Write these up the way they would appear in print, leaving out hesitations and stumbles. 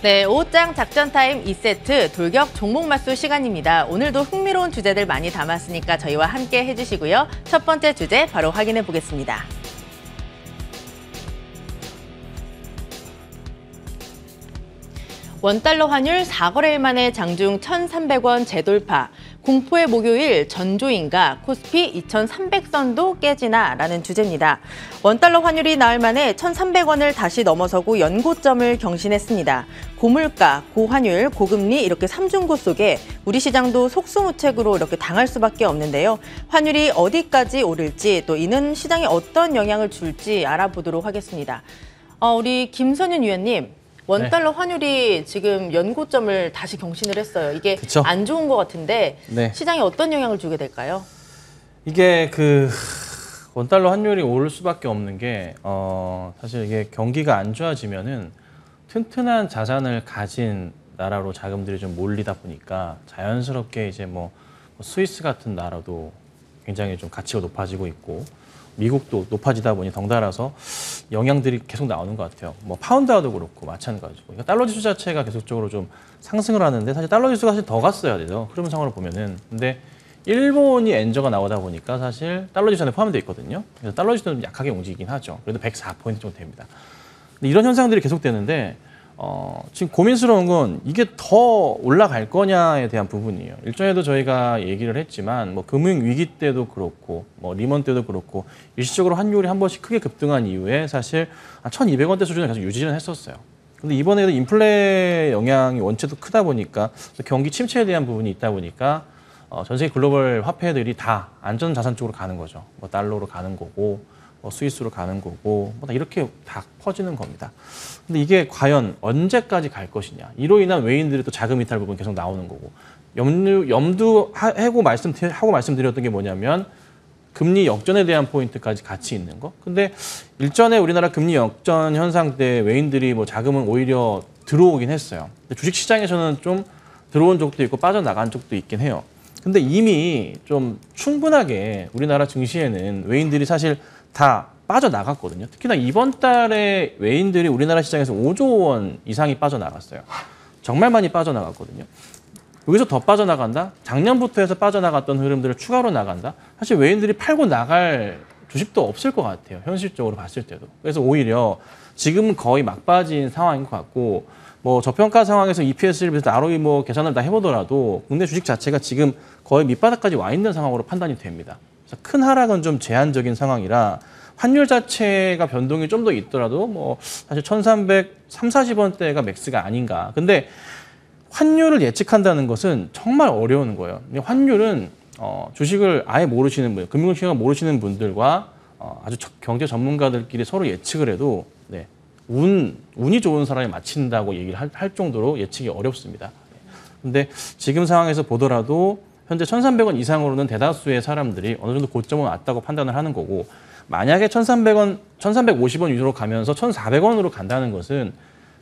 네, 5장 작전 타임 2세트 돌격 종목 맞수 시간입니다. 오늘도 흥미로운 주제들 많이 담았으니까 저희와 함께 해주시고요. 첫 번째 주제 바로 확인해 보겠습니다. 원달러 환율 4거래일 만에 장중 1,300원 재돌파. 공포의 목요일 전조인가 코스피 2,300선도 깨지나라는 주제입니다. 원달러 환율이 나흘 만에 1,300원을 다시 넘어서고 연고점을 경신했습니다. 고물가, 고환율, 고금리 이렇게 삼중고 속에 우리 시장도 속수무책으로 이렇게 당할 수밖에 없는데요. 환율이 어디까지 오를지 또 이는 시장에 어떤 영향을 줄지 알아보도록 하겠습니다. 우리 김선윤 위원님. 원달러 환율이 지금 연고점을 다시 경신을 했어요. 이게 그쵸? 안 좋은 것 같은데 시장에 어떤 영향을 주게 될까요? 이게 원달러 환율이 오를 수밖에 없는 게 사실 이게 경기가 안 좋아지면은 튼튼한 자산을 가진 나라로 자금들이 좀 몰리다 보니까 자연스럽게 이제 뭐 스위스 같은 나라도 굉장히 좀 가치가 높아지고 있고 미국도 높아지다 보니 덩달아서 영향들이 계속 나오는 것 같아요. 뭐 파운드화도 그렇고 마찬가지고. 그러니까 달러 지수 자체가 계속적으로 좀 상승을 하는데 사실 달러 지수가 사실 더 갔어야 돼요. 흐름상으로 보면은. 근데 일본이 엔저가 나오다 보니까 사실 달러 지수 안에 포함되어 있거든요. 그래서 달러 지수는 좀 약하게 움직이긴 하죠. 그래도 104포인트 정도 됩니다. 근데 이런 현상들이 계속되는데 지금 고민스러운 건 이게 더 올라갈 거냐에 대한 부분이에요. 일전에도 저희가 얘기를 했지만 뭐 금융 위기 때도 그렇고 뭐 리먼 때도 그렇고 일시적으로 환율이 한 번씩 크게 급등한 이후에 사실 1,200원대 수준을 계속 유지는 했었어요. 근데 이번에도 인플레 영향이 원체도 크다 보니까 경기 침체에 대한 부분이 있다 보니까 전 세계 글로벌 화폐들이 다 안전 자산 쪽으로 가는 거죠. 뭐 달러로 가는 거고 스위스로 가는 거고 뭐 다 이렇게 다 퍼지는 겁니다. 근데 이게 과연 언제까지 갈 것이냐. 이로 인한 외인들이 또 자금 이탈 부분 계속 나오는 거고 염두하고 말씀드렸던 게 뭐냐면 금리 역전에 대한 포인트까지 같이 있는 거. 근데 일전에 우리나라 금리 역전 현상 때 외인들이 뭐 자금은 오히려 들어오긴 했어요. 근데 주식시장에서는 좀 들어온 쪽도 있고 빠져나간 쪽도 있긴 해요. 근데 이미 좀 충분하게 우리나라 증시에는 외인들이 사실 다 빠져나갔거든요. 특히나 이번 달에 외인들이 우리나라 시장에서 5조 원 이상이 빠져나갔어요. 정말 많이 빠져나갔거든요. 여기서 더 빠져나간다? 작년부터 해서 빠져나갔던 흐름들을 추가로 나간다? 사실 외인들이 팔고 나갈 주식도 없을 것 같아요. 현실적으로 봤을 때도. 그래서 오히려 지금은 거의 막빠진 상황인 것 같고 뭐 저평가 상황에서 EPS를 비해서 ROE 뭐 계산을 다 해보더라도 국내 주식 자체가 지금 거의 밑바닥까지 와 있는 상황으로 판단이 됩니다. 그래서 큰 하락은 좀 제한적인 상황이라 환율 자체가 변동이 좀 더 있더라도 뭐 사실 1,340원대가 맥스가 아닌가. 근데 환율을 예측한다는 것은 정말 어려운 거예요. 환율은 주식을 아예 모르시는 분, 금융시장을 모르시는 분들과 아주 경제 전문가들끼리 서로 예측을 해도 운이 좋은 사람이 맞힌다고 얘기를 할 정도로 예측이 어렵습니다. 근데 지금 상황에서 보더라도 현재 1,300원 이상으로는 대다수의 사람들이 어느 정도 고점은 왔다고 판단을 하는 거고 만약에 1,300원, 1,350원 위로 가면서 1,400원으로 간다는 것은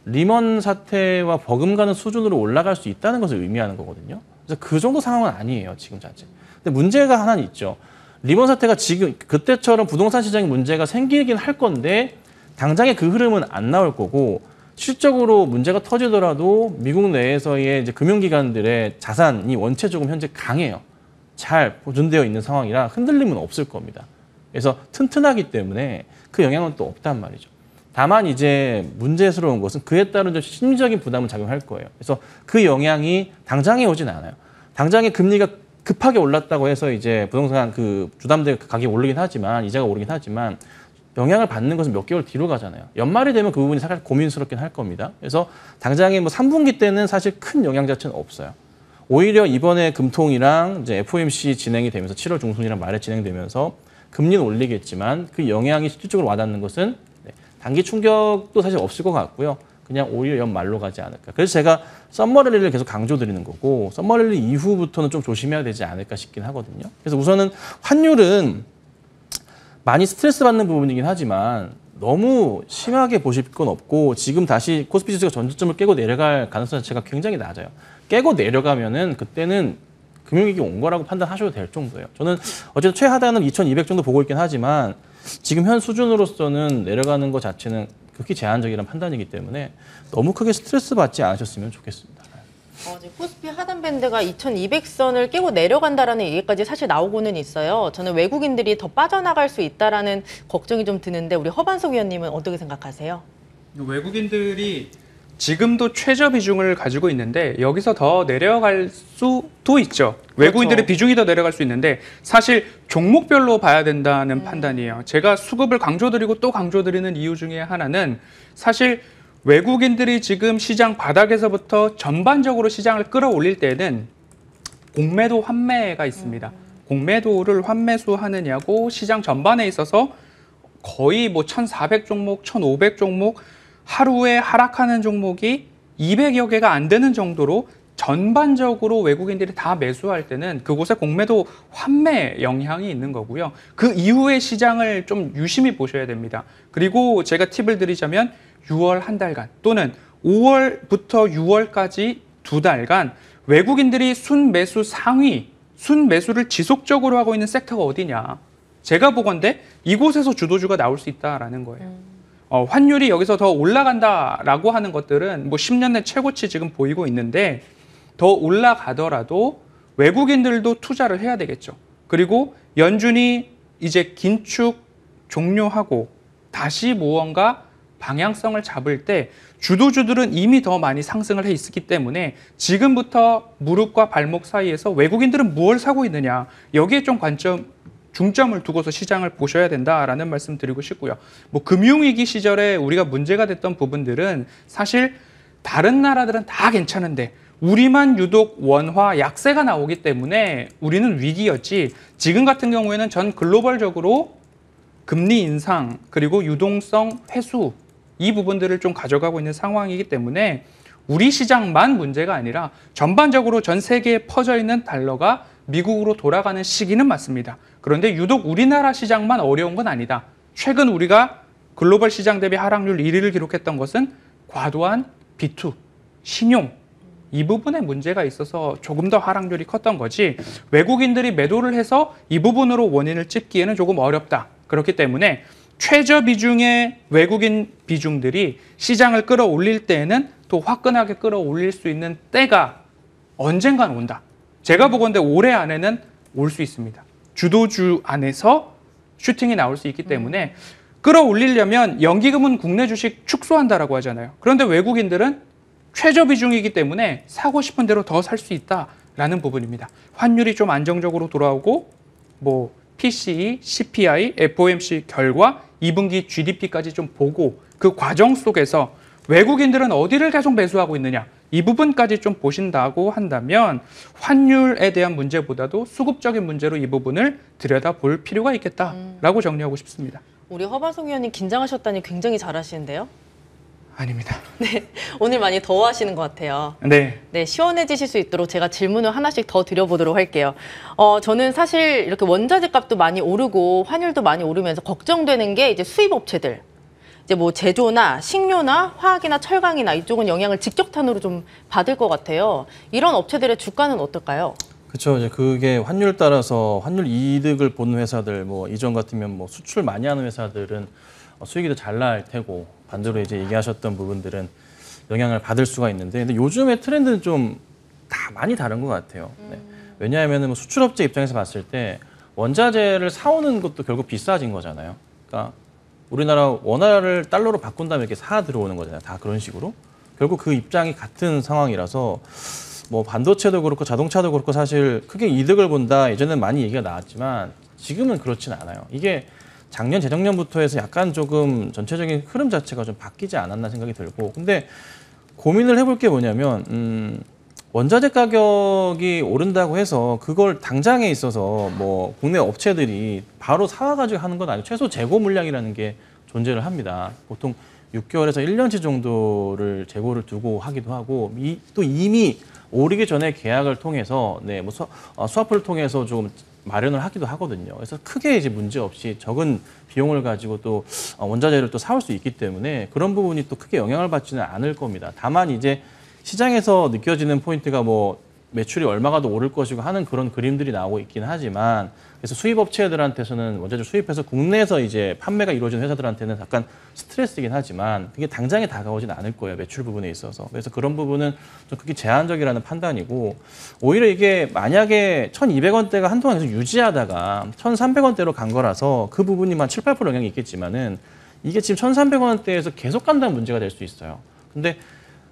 리먼 사태와 버금가는 수준으로 올라갈 수 있다는 것을 의미하는 거거든요. 그래서 그 정도 상황은 아니에요, 지금 자체. 근데 문제가 하나는 있죠. 리먼 사태가 지금 그때처럼 부동산 시장에 문제가 생기긴 할 건데 당장에 그 흐름은 안 나올 거고 실적으로 문제가 터지더라도 미국 내에서의 이제 금융기관들의 자산이 원체적으로 현재 강해요. 잘 보존되어 있는 상황이라 흔들림은 없을 겁니다. 그래서 튼튼하기 때문에 그 영향은 또 없단 말이죠. 다만 이제 문제스러운 것은 그에 따른 좀 심리적인 부담을 작용할 거예요. 그래서 그 영향이 당장에 오진 않아요. 당장에 금리가 급하게 올랐다고 해서 이제 부동산 그 주담대 가격이 오르긴 하지만 이자가 오르긴 하지만 영향을 받는 것은 몇 개월 뒤로 가잖아요. 연말이 되면 그 부분이 사실 고민스럽긴 할 겁니다. 그래서 당장에 뭐 3분기 때는 사실 큰 영향 자체는 없어요. 오히려 이번에 금통이랑 이제 FOMC 진행이 되면서 7월 중순이랑 말에 진행되면서 금리는 올리겠지만 그 영향이 실질적으로 와닿는 것은 단기 충격도 사실 없을 것 같고요. 그냥 오히려 연말로 가지 않을까. 그래서 제가 썸머랠리를 계속 강조드리는 거고 썸머랠리 이후부터는 좀 조심해야 되지 않을까 싶긴 하거든요. 그래서 우선은 환율은 많이 스트레스 받는 부분이긴 하지만 너무 심하게 보실 건 없고 지금 다시 코스피 지수가 전저점을 깨고 내려갈 가능성 자체가 굉장히 낮아요. 깨고 내려가면은 그때는 금융위기 온 거라고 판단하셔도 될 정도예요. 저는 어쨌든 최하단은 2,200 정도 보고 있긴 하지만 지금 현 수준으로서는 내려가는 것 자체는 극히 제한적이라는 판단이기 때문에 너무 크게 스트레스 받지 않으셨으면 좋겠습니다. 지금 코스피 하단 밴드가 2200선을 깨고 내려간다라는 얘기까지 사실 나오고는 있어요. 저는 외국인들이 더 빠져나갈 수 있다라는 걱정이 좀 드는데 우리 허반석 위원님은 어떻게 생각하세요? 외국인들이 지금도 최저 비중을 가지고 있는데 여기서 더 내려갈 수도 있죠. 외국인들의 비중이 더 내려갈 수 있는데 사실 종목별로 봐야 된다는 판단이에요. 제가 수급을 강조드리고 또 강조드리는 이유 중에 하나는 사실 외국인들이 지금 시장 바닥에서부터 전반적으로 시장을 끌어올릴 때는 공매도 환매가 있습니다. 공매도를 환매수하느냐고 시장 전반에 있어서 거의 뭐 1,400 종목, 1,500 종목 하루에 하락하는 종목이 200여 개가 안 되는 정도로 전반적으로 외국인들이 다 매수할 때는 그곳에 공매도 환매 영향이 있는 거고요. 그 이후의 시장을 좀 유심히 보셔야 됩니다. 그리고 제가 팁을 드리자면 6월 한 달간 또는 5월부터 6월까지 2달간 외국인들이 순매수 상위, 순매수를 지속적으로 하고 있는 섹터가 어디냐. 제가 보건대 이곳에서 주도주가 나올 수 있다라는 거예요. 환율이 여기서 더 올라간다라고 하는 것들은 뭐 10년 내 최고치 지금 보이고 있는데 더 올라가더라도 외국인들도 투자를 해야 되겠죠. 그리고 연준이 이제 긴축 종료하고 다시 무언가 방향성을 잡을 때 주도주들은 이미 더 많이 상승을 해 있었기 때문에 지금부터 무릎과 발목 사이에서 외국인들은 무엇을 사고 있느냐 여기에 좀 중점을 두고서 시장을 보셔야 된다라는 말씀 드리고 싶고요. 뭐 금융위기 시절에 우리가 문제가 됐던 부분들은 사실 다른 나라들은 다 괜찮은데 우리만 유독 원화 약세가 나오기 때문에 우리는 위기였지 지금 같은 경우에는 전 글로벌적으로 금리 인상 그리고 유동성 회수 이 부분들을 좀 가져가고 있는 상황이기 때문에 우리 시장만 문제가 아니라 전반적으로 전 세계에 퍼져 있는 달러가 미국으로 돌아가는 시기는 맞습니다. 그런데 유독 우리나라 시장만 어려운 건 아니다. 최근 우리가 글로벌 시장 대비 하락률 1위를 기록했던 것은 과도한 비투, 신용 이 부분에 문제가 있어서 조금 더 하락률이 컸던 거지 외국인들이 매도를 해서 이 부분으로 원인을 찝기에는 조금 어렵다. 그렇기 때문에 최저 비중의 외국인 비중들이 시장을 끌어올릴 때에는 또 화끈하게 끌어올릴 수 있는 때가 언젠간 온다. 제가 보건대 올해 안에는 올 수 있습니다. 주도주 안에서 슈팅이 나올 수 있기 때문에 끌어올리려면 연기금은 국내 주식 축소한다라고 하잖아요. 그런데 외국인들은 최저 비중이기 때문에 사고 싶은 대로 더 살 수 있다라는 부분입니다. 환율이 좀 안정적으로 돌아오고 뭐 PCE, CPI, FOMC 결과 2분기 GDP까지 좀 보고 그 과정 속에서 외국인들은 어디를 계속 매수하고 있느냐 이 부분까지 좀 보신다고 한다면 환율에 대한 문제보다도 수급적인 문제로 이 부분을 들여다볼 필요가 있겠다라고 정리하고 싶습니다. 우리 허반석 위원님 긴장하셨다니 굉장히 잘하시는데요? 아닙니다. 네, 오늘 많이 더워하시는 것 같아요. 네. 네, 시원해지실 수 있도록 제가 질문을 하나씩 더 드려보도록 할게요. 저는 사실 이렇게 원자재 값도 많이 오르고 환율도 많이 오르면서 걱정되는 게 이제 수입 업체들. 이제 뭐 제조나 식료나 화학이나 철강이나 이쪽은 영향을 직접탄으로 좀 받을 것 같아요. 이런 업체들의 주가는 어떨까요? 그렇죠. 이제 그게 환율 따라서 환율 이득을 보는 회사들, 뭐 이전 같으면 뭐 수출 많이 하는 회사들은 수익이 더 잘 날 테고 반대로 이제 얘기하셨던 부분들은 영향을 받을 수가 있는데, 근데 요즘의 트렌드는 좀 다 많이 다른 것 같아요. 네. 왜냐하면 뭐 수출업체 입장에서 봤을 때 원자재를 사오는 것도 결국 비싸진 거잖아요. 그러니까 우리나라 원화를 달러로 바꾼 다음에 이렇게 사 들어오는 거잖아요. 다 그런 식으로. 결국 그 입장이 같은 상황이라서 뭐 반도체도 그렇고 자동차도 그렇고 사실 크게 이득을 본다. 예전에는 많이 얘기가 나왔지만 지금은 그렇진 않아요. 이게 작년, 재작년부터 해서 약간 조금 전체적인 흐름 자체가 좀 바뀌지 않았나 생각이 들고, 근데 고민을 해볼 게 뭐냐면 원자재 가격이 오른다고 해서 그걸 당장에 있어서 뭐 국내 업체들이 바로 사와가지고 하는 건 아니고 최소 재고 물량이라는 게 존재를 합니다. 보통 6개월에서 1년치 정도를 재고를 두고 하기도 하고, 또 이미 오르기 전에 계약을 통해서 뭐 스와프를 통해서 좀 마련을 하기도 하거든요. 그래서 크게 이제 문제 없이 적은 비용을 가지고 또 원자재를 또 사올 수 있기 때문에 그런 부분이 또 크게 영향을 받지는 않을 겁니다. 다만 이제 시장에서 느껴지는 포인트가 뭐 매출이 얼마가 더 오를 것이고 하는 그런 그림들이 나오고 있긴 하지만 그래서 수입 업체들한테서는 원자재 수입해서 국내에서 이제 판매가 이루어지는 회사들한테는 약간 스트레스이긴 하지만 그게 당장에 다가오진 않을 거예요. 매출 부분에 있어서. 그래서 그런 부분은 좀 크게 제한적이라는 판단이고 오히려 이게 만약에 1,200원대가 한동안 계속 유지하다가 1,300원대로 간 거라서 그 부분이만 7, 8% 영향이 있겠지만은 이게 지금 1,300원대에서 계속 간다는 문제가 될 수 있어요. 근데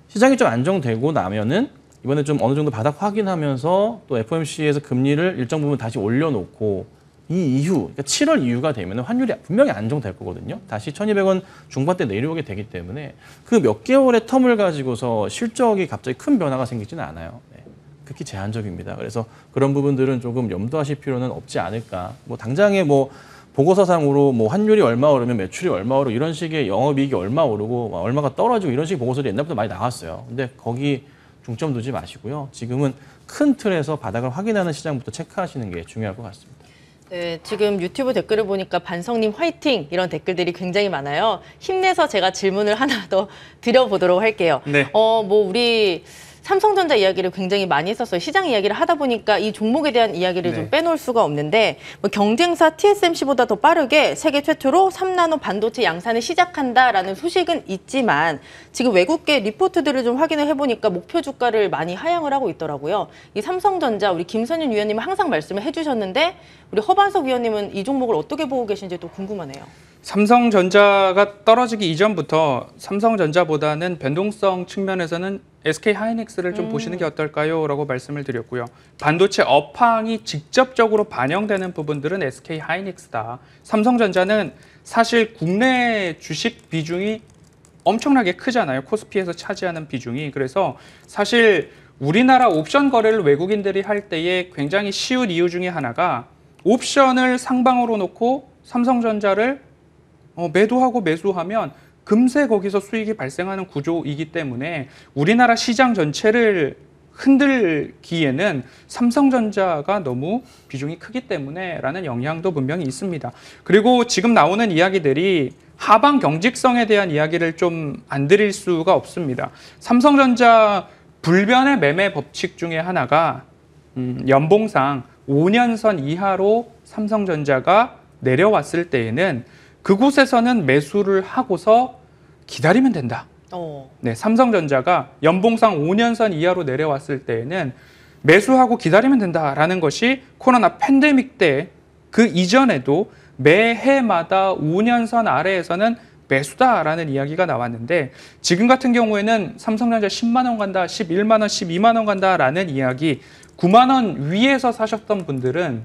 시장이 좀 안정되고 나면은 이번에 좀 어느 정도 바닥 확인하면서 또 FOMC에서 금리를 일정 부분 다시 올려놓고 이 이후, 그러니까 7월 이후가 되면 환율이 분명히 안정될 거거든요. 다시 1,200원 중반대 내려오게 되기 때문에 그 몇 개월의 텀을 가지고서 실적이 갑자기 큰 변화가 생기지는 않아요. 네. 극히 제한적입니다. 그래서 그런 부분들은 조금 염두하실 필요는 없지 않을까. 뭐 당장에 뭐 보고서상으로 뭐 환율이 얼마 오르면 매출이 얼마 오르고 이런 식의 영업이익이 얼마 오르고 얼마가 떨어지고 이런 식의 보고서들이 옛날부터 많이 나왔어요. 근데 거기 중점 두지 마시고요. 지금은 큰 틀에서 바닥을 확인하는 시장부터 체크하시는 게 중요할 것 같습니다. 네, 지금 유튜브 댓글을 보니까 반성님 화이팅 이런 댓글들이 굉장히 많아요. 힘내서 제가 질문을 하나 더 드려보도록 할게요. 네. 뭐 우리 삼성전자 이야기를 굉장히 많이 했었어요. 시장 이야기를 하다 보니까 이 종목에 대한 이야기를 좀 빼놓을 수가 없는데 뭐 경쟁사 TSMC보다 더 빠르게 세계 최초로 3나노 반도체 양산을 시작한다라는 소식은 있지만 지금 외국계 리포트들을 좀 확인을 해보니까 목표 주가를 많이 하향을 하고 있더라고요. 이 삼성전자 우리 김선윤 위원님은 항상 말씀을 해주셨는데 우리 허반석 위원님은 이 종목을 어떻게 보고 계신지 또 궁금하네요. 삼성전자가 떨어지기 이전부터 삼성전자보다는 변동성 측면에서는 SK하이닉스를 좀 보시는 게 어떨까요? 라고 말씀을 드렸고요. 반도체 업황이 직접적으로 반영되는 부분들은 SK하이닉스다. 삼성전자는 사실 국내 주식 비중이 엄청나게 크잖아요. 코스피에서 차지하는 비중이. 그래서 사실 우리나라 옵션 거래를 외국인들이 할 때에 굉장히 쉬운 이유 중에 하나가 옵션을 상방으로 놓고 삼성전자를 매도하고 매수하면 금세 거기서 수익이 발생하는 구조이기 때문에 우리나라 시장 전체를 흔들기에는 삼성전자가 너무 비중이 크기 때문에 라는 영향도 분명히 있습니다. 그리고 지금 나오는 이야기들이 하방 경직성에 대한 이야기를 좀 안 드릴 수가 없습니다. 삼성전자 불변의 매매 법칙 중에 하나가 연봉상 5년선 이하로 삼성전자가 내려왔을 때에는 그곳에서는 매수를 하고서 기다리면 된다. 네, 삼성전자가 연봉상 5년선 이하로 내려왔을 때에는 매수하고 기다리면 된다라는 것이 코로나 팬데믹 때 그 이전에도 매해마다 5년선 아래에서는 매수다라는 이야기가 나왔는데 지금 같은 경우에는 삼성전자 10만 원 간다, 11만 원, 12만 원 간다라는 이야기 9만 원 위에서 사셨던 분들은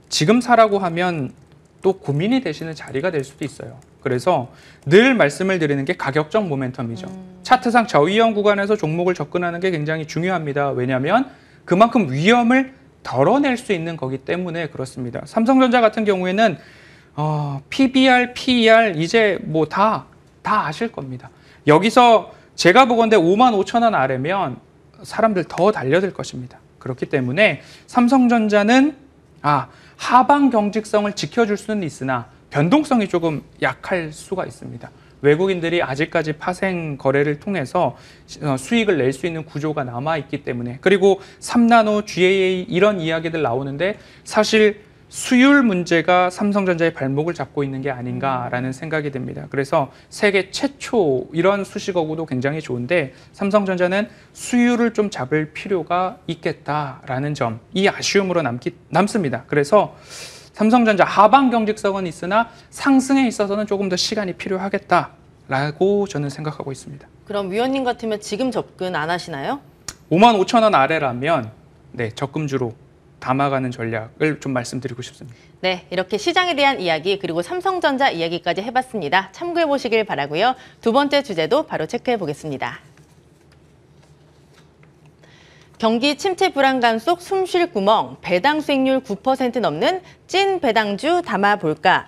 지금 사라고 하면 또 고민이 되시는 자리가 될 수도 있어요. 그래서 늘 말씀을 드리는 게 가격적 모멘텀이죠. 차트상 저위험 구간에서 종목을 접근하는 게 굉장히 중요합니다. 왜냐하면 그만큼 위험을 덜어낼 수 있는 거기 때문에 그렇습니다. 삼성전자 같은 경우에는 PBR, PER 이제 뭐 다 아실 겁니다. 여기서 제가 보건대 5만 5천 원 아래면 사람들 더 달려들 것입니다. 그렇기 때문에 삼성전자는 하방 경직성을 지켜줄 수는 있으나 변동성이 조금 약할 수가 있습니다. 외국인들이 아직까지 파생 거래를 통해서 수익을 낼 수 있는 구조가 남아있기 때문에 그리고 3나노, GAA 이런 이야기들 나오는데 사실 수율 문제가 삼성전자의 발목을 잡고 있는 게 아닌가라는 생각이 듭니다. 그래서 세계 최초 이런 수식어구도 굉장히 좋은데 삼성전자는 수율을 좀 잡을 필요가 있겠다라는 점, 이 아쉬움으로 남습니다. 그래서 삼성전자 하방 경직성은 있으나 상승에 있어서는 조금 더 시간이 필요하겠다라고 저는 생각하고 있습니다. 그럼 위원님 같으면 지금 접근 안 하시나요? 5만 5천 원 아래라면 적금주로 담아가는 전략을 좀 말씀드리고 싶습니다. 네, 이렇게 시장에 대한 이야기 그리고 삼성전자 이야기까지 해봤습니다. 참고해 보시길 바라고요. 두 번째 주제도 바로 체크해 보겠습니다. 경기 침체 불안감 속 숨 쉴 구멍, 배당 수익률 9% 넘는 찐 배당주 담아볼까?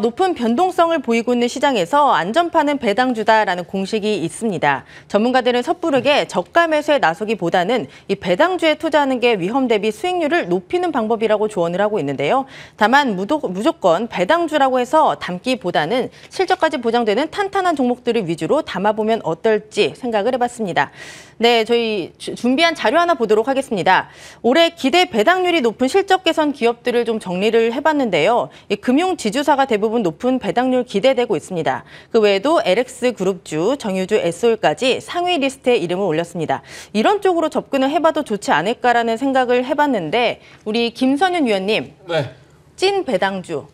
높은 변동성을 보이고 있는 시장에서 안전파는 배당주다라는 공식이 있습니다. 전문가들은 섣부르게 저가 매수에 나서기보다는 이 배당주에 투자하는 게 위험 대비 수익률을 높이는 방법이라고 조언을 하고 있는데요. 다만 무조건 배당주라고 해서 담기보다는 실적까지 보장되는 탄탄한 종목들을 위주로 담아보면 어떨지 생각을 해봤습니다. 네, 저희 준비한 자료 하나 보도록 하겠습니다. 올해 기대 배당률이 높은 실적 개선 기업들을 좀 정리를 해봤는데요. 이 금융 지주사가 대부분 높은 배당률 기대되고 있습니다. 그 외에도 LX그룹주, 정유주, SO일까지 상위 리스트에 이름을 올렸습니다. 이런 쪽으로 접근을 해봐도 좋지 않을까라는 생각을 해봤는데 우리 김선윤 위원님, 네. 찐 배당주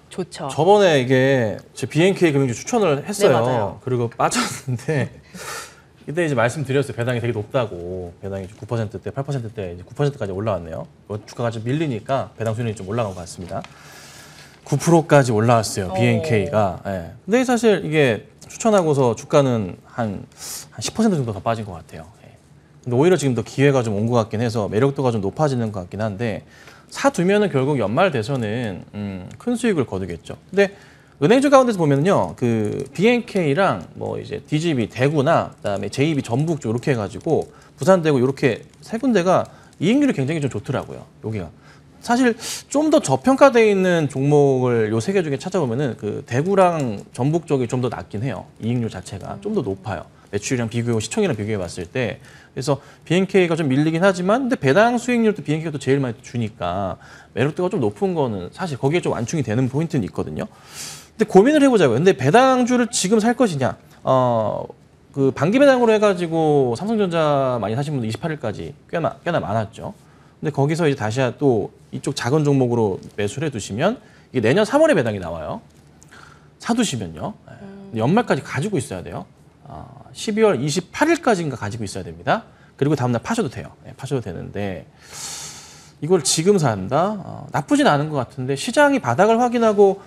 좋죠. 저번에 이게 제 BNK 금융주 추천을 했어요. 네, 맞아요. 그리고 빠졌는데 이때 이제 말씀드렸어요. 배당이 되게 높다고. 배당이 9%대, 8%대 이제 9%까지 올라왔네요. 주가가 좀 밀리니까 배당 수익률이 좀 올라간 것 같습니다. 9%까지 올라왔어요. BNK가. 예. 근데 사실 이게 추천하고서 주가는 한 10% 정도 더 빠진 것 같아요. 예. 근데 오히려 지금 더 기회가 좀 온 것 같긴 해서 매력도가 좀 높아지는 것 같긴 한데 사두면은 결국 연말 돼서는 큰 수익을 거두겠죠. 근데 은행주 가운데서 보면요, 그 BNK랑 뭐 이제 DGB 대구나 그다음에 JB 전북 쪽 이렇게 해가지고 부산대구 이렇게 세 군데가 이익률이 굉장히 좀 좋더라고요. 여기가 사실 좀 더 저평가되어 있는 종목을 요 세 개 중에 찾아보면은 그 대구랑 전북 쪽이 좀 더 낮긴 해요. 이익률 자체가 좀 더 높아요. 매출이랑 비교하고 시총이랑 비교해 봤을 때. 그래서 BNK가 좀 밀리긴 하지만 근데 배당 수익률도 BNK가 또 제일 많이 주니까 매력도가 좀 높은 거는 사실 거기에 좀 완충이 되는 포인트는 있거든요. 근데 고민을 해보자고요. 근데 배당주를 지금 살 것이냐? 그 반기 배당으로 해가지고 삼성전자 많이 사신 분들 28일까지 꽤나 많았죠. 근데 거기서 이제 다시 또 이쪽 작은 종목으로 매수를 해두시면 이게 내년 3월에 배당이 나와요. 사두시면요. 연말까지 가지고 있어야 돼요. 12월 28일까지인가 가지고 있어야 됩니다. 그리고 다음날 파셔도 돼요. 네, 파셔도 되는데 이걸 지금 산다? 나쁘진 않은 것 같은데 시장이 바닥을 확인하고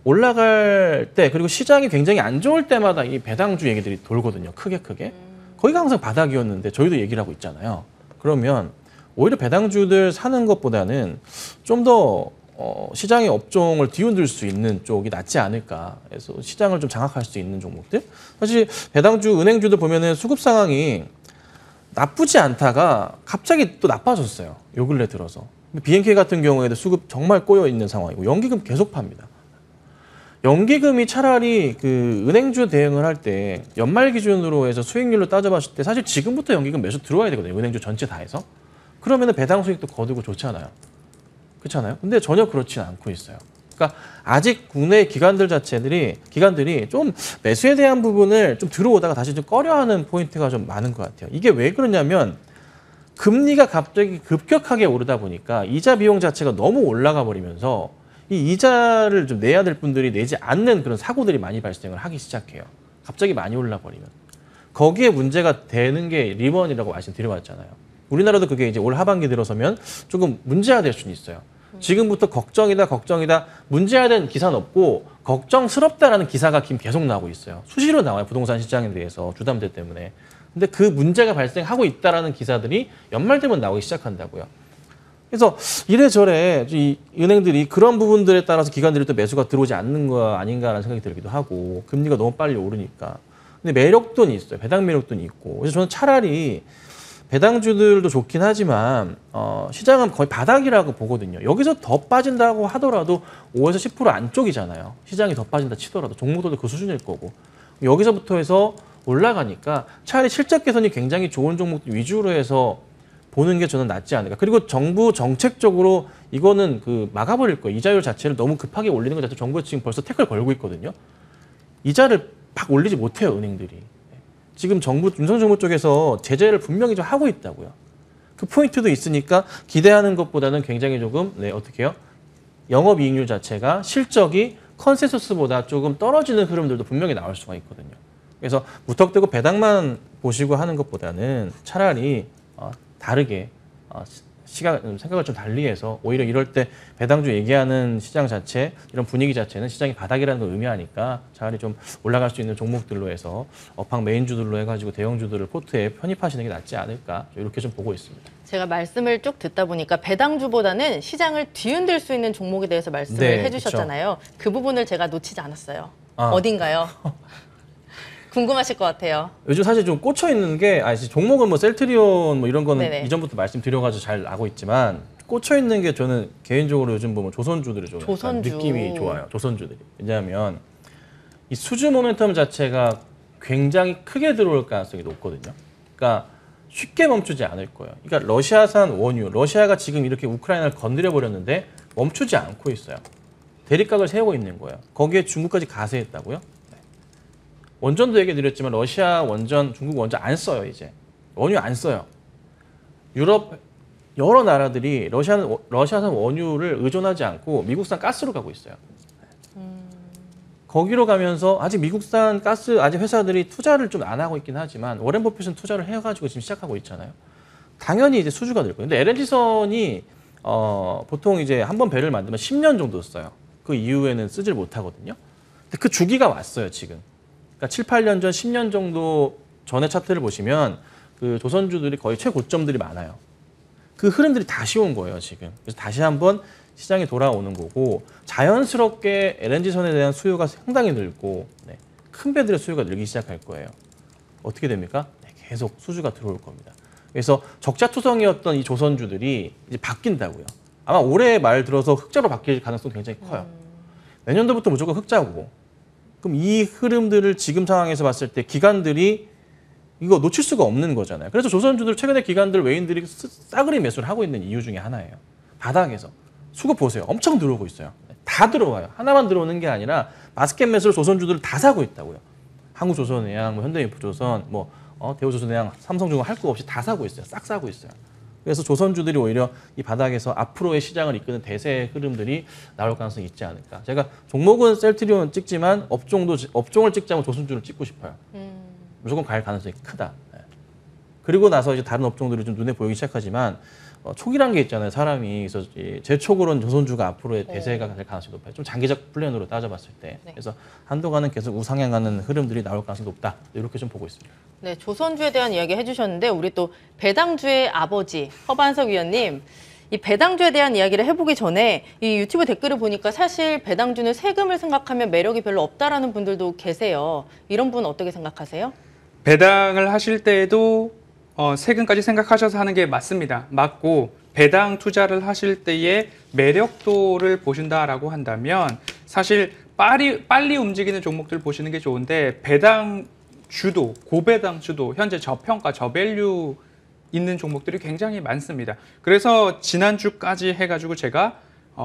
올라갈 때 그리고 시장이 굉장히 안 좋을 때마다 이 배당주 얘기들이 돌거든요. 크게. 거기가 항상 바닥이었는데 저희도 얘기를 하고 있잖아요. 그러면 오히려 배당주들 사는 것보다는 좀 더 시장의 업종을 뒤흔들 수 있는 쪽이 낫지 않을까. 그래서 시장을 좀 장악할 수 있는 종목들. 사실 배당주, 은행주들 보면은 수급 상황이 나쁘지 않다가 갑자기 또 나빠졌어요. 요 근래 들어서. BNK 같은 경우에도 수급 정말 꼬여 있는 상황이고 연기금 계속 팝니다. 연기금이 차라리 그 은행주 대응을 할 때 연말 기준으로 해서 수익률로 따져봤을 때 사실 지금부터 연기금 매수 들어와야 되거든요. 은행주 전체 다 해서. 그러면은 배당 수익도 거두고 좋잖아요. 그렇잖아요. 근데 전혀 그렇지는 않고 있어요. 그러니까 아직 국내 기관들이 좀 매수에 대한 부분을 좀 들어오다가 다시 좀 꺼려하는 포인트가 좀 많은 것 같아요. 이게 왜 그러냐면 금리가 갑자기 급격하게 오르다 보니까 이자 비용 자체가 너무 올라가 버리면서 이 이자를 좀 내야 될 분들이 내지 않는 그런 사고들이 많이 발생을 하기 시작해요. 갑자기 많이 올라버리면. 거기에 문제가 되는 게 리번이라고 말씀드려봤잖아요. 우리나라도 그게 이제 올 하반기 들어서면 조금 문제화될 수는 있어요. 지금부터 걱정이다 문제화된 기사는 없고 걱정스럽다라는 기사가 지금 계속 나오고 있어요. 수시로 나와요. 부동산 시장에 대해서 주담대 때문에. 근데 그 문제가 발생하고 있다라는 기사들이 연말 되면 나오기 시작한다고요. 그래서 이래저래 이 은행들이 그런 부분들에 따라서 기관들이 또 매수가 들어오지 않는 거 아닌가라는 생각이 들기도 하고 금리가 너무 빨리 오르니까. 근데 매력도는 있어요. 배당 매력도는 있고. 그래서 저는 차라리 배당주들도 좋긴 하지만 시장은 거의 바닥이라고 보거든요. 여기서 더 빠진다고 하더라도 5에서 10% 안쪽이잖아요. 시장이 더 빠진다 치더라도 종목들도 그 수준일 거고. 여기서부터 해서 올라가니까 차라리 실적 개선이 굉장히 좋은 종목들 위주로 해서 보는 게 저는 낫지 않을까. 그리고 정부 정책적으로 이거는 그 막아버릴 거예요. 이자율 자체를 너무 급하게 올리는 것 자체 정부가 지금 벌써 태클 걸고 있거든요. 이자를 막 올리지 못해요, 은행들이. 지금 윤석열 정부 쪽에서 제재를 분명히 좀 하고 있다고요. 그 포인트도 있으니까 기대하는 것보다는 굉장히 조금 어떻게 해요? 영업이익률 자체가 실적이 컨센서스보다 조금 떨어지는 흐름들도 분명히 나올 수가 있거든요. 그래서 무턱대고 배당만 보시고 하는 것보다는 차라리 다르게 생각을 좀 달리해서 오히려 이럴 때 배당주 얘기하는 시장 자체 이런 분위기 자체는 시장이 바닥이라는 걸 의미하니까 차라리 좀 올라갈 수 있는 종목들로 해서 업황 메인주들로 해가지고 대형주들을 포트에 편입하시는 게 낫지 않을까 이렇게 좀 보고 있습니다. 제가 말씀을 쭉 듣다 보니까 배당주보다는 시장을 뒤흔들 수 있는 종목에 대해서 말씀을 네, 해주셨잖아요. 그쵸. 그 부분을 제가 놓치지 않았어요. 어딘가요? 궁금하실 것 같아요. 요즘 사실 좀 꽂혀 있는 게 종목은 뭐 셀트리온 뭐 이런 거는 네네. 이전부터 말씀드려가지고 잘 알고 있지만 꽂혀 있는 게 저는 개인적으로 요즘 보면 조선주들이 좀 조선주. 느낌이 좋아요. 조선주들이. 왜냐하면 이 수주 모멘텀 자체가 굉장히 크게 들어올 가능성이 높거든요. 그러니까 쉽게 멈추지 않을 거예요. 그러니까 러시아산 원유, 러시아가 지금 이렇게 우크라이나를 건드려 버렸는데 멈추지 않고 있어요. 대립각을 세우고 있는 거예요. 거기에 중국까지 가세했다고요? 원전도 얘기 드렸지만 러시아 원전, 중국 원전 안 써요 이제. 원유 안 써요. 유럽 여러 나라들이 러시아산 원유를 의존하지 않고 미국산 가스로 가고 있어요. 거기로 가면서 아직 미국산 가스 아직 회사들이 투자를 좀 안 하고 있긴 하지만 워렌 버핏은 투자를 해가지고 지금 시작하고 있잖아요. 당연히 이제 수주가 될 거예요. 근데 LNG선이 보통 이제 한번 배를 만들면 10년 정도 써요. 그 이후에는 쓰질 못하거든요. 근데 그 주기가 왔어요 지금. 그러니까 7, 8년 전, 10년 정도 전의 차트를 보시면 그 조선주들이 거의 최고점들이 많아요. 그 흐름들이 다시 온 거예요, 지금. 그래서 다시 한번 시장이 돌아오는 거고 자연스럽게 LNG선에 대한 수요가 상당히 늘고 큰 배들의 수요가 늘기 시작할 거예요. 어떻게 됩니까? 계속 수주가 들어올 겁니다. 그래서 적자투성이었던 이 조선주들이 이제 바뀐다고요. 아마 올해 말 들어서 흑자로 바뀔 가능성이 굉장히 커요. 내년도부터 무조건 흑자고. 그럼 이 흐름들을 지금 상황에서 봤을 때 기관들이 이거 놓칠 수가 없는 거잖아요. 그래서 조선주들 최근에 기관들 외인들이 싸그리 매수를 하고 있는 이유 중에 하나예요. 바닥에서. 수급 보세요. 엄청 들어오고 있어요. 다 들어와요. 하나만 들어오는 게 아니라 바스켓 매수로 조선주들을 다 사고 있다고요. 한국조선해양, 뭐 현대인프조선, 뭐 대우조선해양, 삼성중공 할 거 없이 다 사고 있어요. 싹 사고 있어요. 그래서 조선주들이 오히려 이 바닥에서 앞으로의 시장을 이끄는 대세 흐름들이 나올 가능성이 있지 않을까. 제가 종목은 셀트리온 찍지만 업종을 찍자면 조선주를 찍고 싶어요. 무조건 갈 가능성이 크다. 그리고 나서 이제 다른 업종들이 좀 눈에 보이기 시작하지만 촉이란 게 있잖아요. 사람이. 그래서 제 촉으로는 조선주가 앞으로의 대세가 될 가능성이 높아요. 좀 장기적 플랜으로 따져봤을 때. 네. 그래서 한동안은 계속 우상향하는 흐름들이 나올 가능성이 높다. 이렇게 좀 보고 있습니다. 네, 조선주에 대한 이야기 해주셨는데 우리 또 배당주의 아버지 허반석 위원님, 이 배당주에 대한 이야기를 해보기 전에 이 유튜브 댓글을 보니까 사실 배당주는 세금을 생각하면 매력이 별로 없다라는 분들도 계세요. 이런 분 어떻게 생각하세요? 배당을 하실 때에도 세금까지 생각하셔서 하는 게 맞습니다. 맞고 배당 투자를 하실 때의 매력도를 보신다라고 한다면 사실 빨리 움직이는 종목들 보시는 게 좋은데 배당 주도, 고배당 주도, 현재 저평가, 저밸류 있는 종목들이 굉장히 많습니다. 그래서 지난주까지 해가지고 제가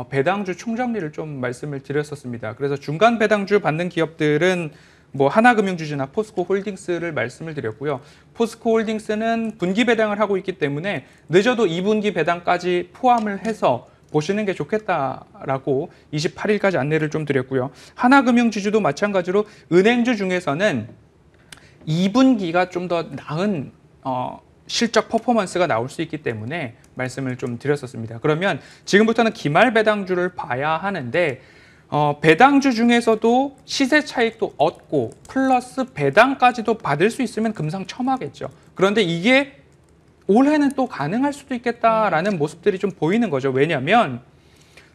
배당주 총정리를 좀 말씀을 드렸었습니다. 그래서 중간 배당주 받는 기업들은 뭐 하나금융주주나 포스코홀딩스를 말씀을 드렸고요. 포스코홀딩스는 분기 배당을 하고 있기 때문에 늦어도 2분기 배당까지 포함을 해서 보시는 게 좋겠다라고 28일까지 안내를 좀 드렸고요. 하나금융주주도 마찬가지로 은행주 중에서는 2분기가 좀 더 나은 실적 퍼포먼스가 나올 수 있기 때문에 말씀을 좀 드렸었습니다. 그러면 지금부터는 기말 배당주를 봐야 하는데 배당주 중에서도 시세 차익도 얻고 플러스 배당까지도 받을 수 있으면 금상첨화겠죠. 그런데 이게 올해는 또 가능할 수도 있겠다라는 모습들이 좀 보이는 거죠. 왜냐하면